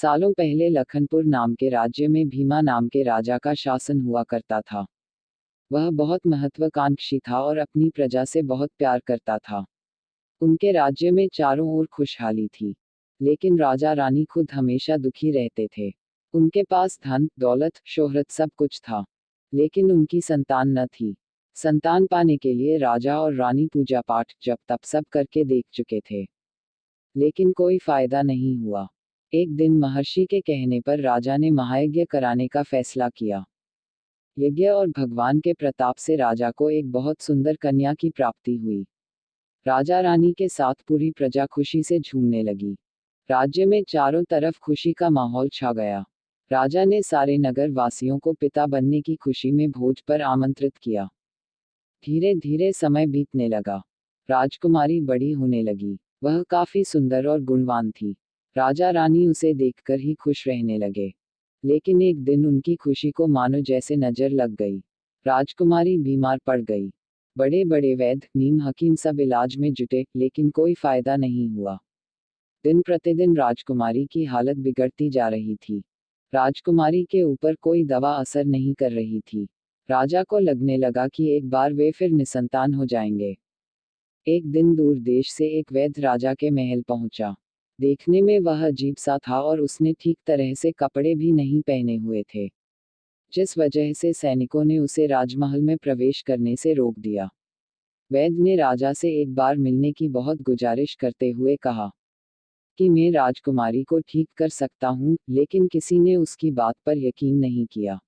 सालों पहले लखनपुर नाम के राज्य में भीमा नाम के राजा का शासन हुआ करता था। वह बहुत महत्वाकांक्षी था और अपनी प्रजा से बहुत प्यार करता था। उनके राज्य में चारों ओर खुशहाली थी, लेकिन राजा रानी खुद हमेशा दुखी रहते थे। उनके पास धन, दौलत, शोहरत सब कुछ था, लेकिन उनकी संतान न थी। संतान पाने के लिए राजा और रानी पूजा पाठ, जप तप सब करके देख चुके थे, लेकिन कोई फायदा नहीं हुआ। एक दिन महर्षि के कहने पर राजा ने महायज्ञ कराने का फैसला किया। यज्ञ और भगवान के प्रताप से राजा को एक बहुत सुंदर कन्या की प्राप्ति हुई। राजा रानी के साथ पूरी प्रजा खुशी से झूमने लगी। राज्य में चारों तरफ खुशी का माहौल छा गया। राजा ने सारे नगर वासियों को पिता बनने की खुशी में भोज पर आमंत्रित किया। धीरे धीरे समय बीतने लगा। राजकुमारी बड़ी होने लगी। वह काफी सुंदर और गुणवान थी। राजा रानी उसे देखकर ही खुश रहने लगे। लेकिन एक दिन उनकी खुशी को मानो जैसे नजर लग गई। राजकुमारी बीमार पड़ गई। बड़े बड़े वैद्य, नीम हकीम सब इलाज में जुटे, लेकिन कोई फायदा नहीं हुआ। दिन प्रतिदिन राजकुमारी की हालत बिगड़ती जा रही थी। राजकुमारी के ऊपर कोई दवा असर नहीं कर रही थी। राजा को लगने लगा कि एक बार वे फिर निसंतान हो जाएंगे। एक दिन दूर देश से एक वैद्य राजा के महल पहुंचा। देखने में वह अजीब सा था और उसने ठीक तरह से कपड़े भी नहीं पहने हुए थे, जिस वजह से सैनिकों ने उसे राजमहल में प्रवेश करने से रोक दिया। वैद्य ने राजा से एक बार मिलने की बहुत गुजारिश करते हुए कहा कि मैं राजकुमारी को ठीक कर सकता हूँ, लेकिन किसी ने उसकी बात पर यकीन नहीं किया।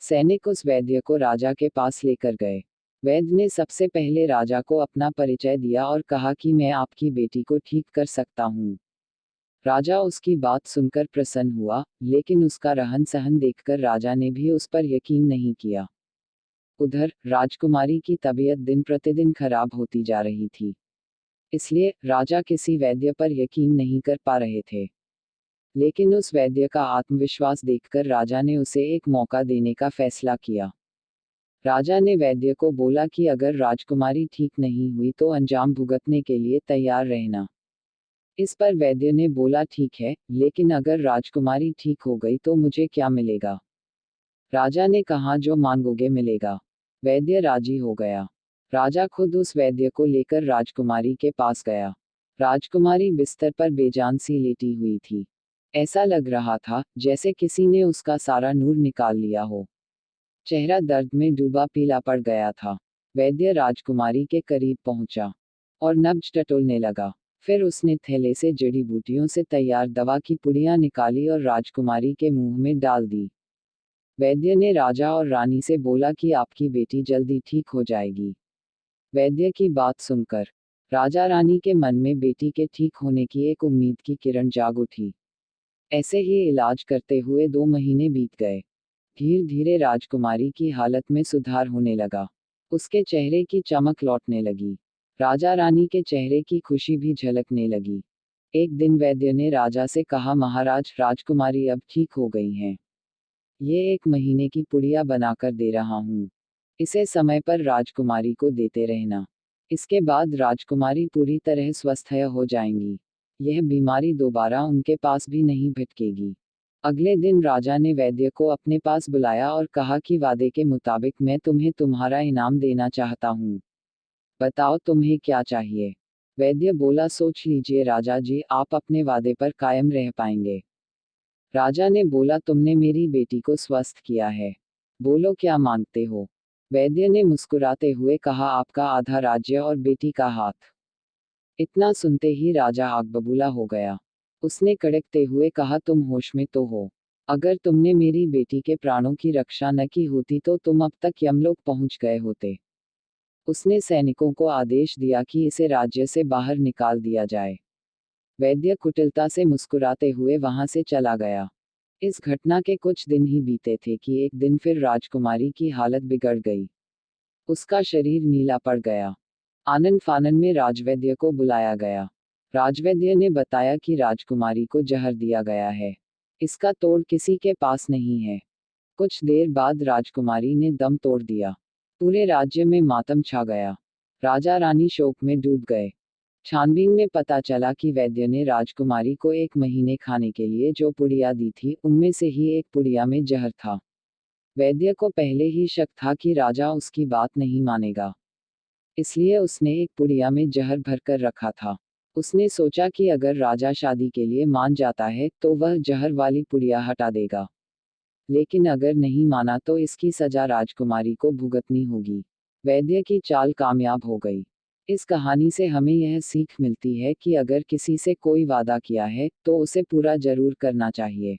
सैनिक उस वैद्य को राजा के पास लेकर गए। वैद्य ने सबसे पहले राजा को अपना परिचय दिया और कहा कि मैं आपकी बेटी को ठीक कर सकता हूँ। राजा उसकी बात सुनकर प्रसन्न हुआ, लेकिन उसका रहन सहन देखकर राजा ने भी उस पर यकीन नहीं किया। उधर राजकुमारी की तबीयत दिन प्रतिदिन खराब होती जा रही थी, इसलिए राजा किसी वैद्य पर यकीन नहीं कर पा रहे थे। लेकिन उस वैद्य का आत्मविश्वास देखकर राजा ने उसे एक मौका देने का फैसला किया। राजा ने वैद्य को बोला कि अगर राजकुमारी ठीक नहीं हुई तो अंजाम भुगतने के लिए तैयार रहना। इस पर वैद्य ने बोला ठीक है, लेकिन अगर राजकुमारी ठीक हो गई तो मुझे क्या मिलेगा? राजा ने कहा जो मांगोगे मिलेगा। वैद्य राजी हो गया। राजा खुद उस वैद्य को लेकर राजकुमारी के पास गया। राजकुमारी बिस्तर पर बेजान सी लेटी हुई थी। ऐसा लग रहा था जैसे किसी ने उसका सारा नूर निकाल लिया हो। चेहरा दर्द में डूबा पीला पड़ गया था। वैद्य राजकुमारी के करीब पहुंचा और नब्ज टटोलने लगा। फिर उसने थैले से जड़ी बूटियों से तैयार दवा की पुड़ियां निकाली और राजकुमारी के मुंह में डाल दी। वैद्य ने राजा और रानी से बोला कि आपकी बेटी जल्दी ठीक हो जाएगी। वैद्य की बात सुनकर राजा रानी के मन में बेटी के ठीक होने की एक उम्मीद की किरण जाग उठी। ऐसे ही इलाज करते हुए 2 महीने बीत गए। धीरे धीरे राजकुमारी की हालत में सुधार होने लगा। उसके चेहरे की चमक लौटने लगी। राजा रानी के चेहरे की खुशी भी झलकने लगी। एक दिन वैद्य ने राजा से कहा महाराज, राजकुमारी अब ठीक हो गई हैं। ये 1 महीने की पुड़िया बनाकर दे रहा हूँ। इसे समय पर राजकुमारी को देते रहना। इसके बाद राजकुमारी पूरी तरह स्वस्थ हो जाएंगी। यह बीमारी दोबारा उनके पास भी नहीं भटकेगी। अगले दिन राजा ने वैद्य को अपने पास बुलाया और कहा कि वादे के मुताबिक मैं तुम्हें तुम्हारा इनाम देना चाहता हूँ। बताओ तुम्हें क्या चाहिए? वैद्य बोला सोच लीजिए राजा जी, आप अपने वादे पर कायम रह पाएंगे। राजा ने बोला तुमने मेरी बेटी को स्वस्थ किया है, बोलो क्या मांगते हो? वैद्य ने मुस्कुराते हुए कहा आपका आधा राज्य और बेटी का हाथ। इतना सुनते ही राजा आग बबूला हो गया। उसने कड़कते हुए कहा तुम होश में तो हो? अगर तुमने मेरी बेटी के प्राणों की रक्षा न की होती तो तुम अब तक यमलोक पहुंच गए होते। उसने सैनिकों को आदेश दिया कि इसे राज्य से बाहर निकाल दिया जाए। वैद्य कुटिलता से मुस्कुराते हुए वहां से चला गया। इस घटना के कुछ दिन ही बीते थे कि एक दिन फिर राजकुमारी की हालत बिगड़ गई। उसका शरीर नीला पड़ गया। आनन फानन में राजवैद्य को बुलाया गया। राजवैद्य ने बताया कि राजकुमारी को जहर दिया गया है। इसका तोड़ किसी के पास नहीं है। कुछ देर बाद राजकुमारी ने दम तोड़ दिया। पूरे राज्य में मातम छा गया। राजा रानी शोक में डूब गए। छानबीन में पता चला कि वैद्य ने राजकुमारी को 1 महीने खाने के लिए जो पुड़िया दी थी उनमें से ही एक पुड़िया में जहर था। वैद्य को पहले ही शक था कि राजा उसकी बात नहीं मानेगा, इसलिए उसने एक पुड़िया में जहर भरकर रखा था। उसने सोचा कि अगर राजा शादी के लिए मान जाता है तो वह जहर वाली पुड़िया हटा देगा, लेकिन अगर नहीं माना तो इसकी सजा राजकुमारी को भुगतनी होगी। वैद्य की चाल कामयाब हो गई। इस कहानी से हमें यह सीख मिलती है कि अगर किसी से कोई वादा किया है तो उसे पूरा जरूर करना चाहिए।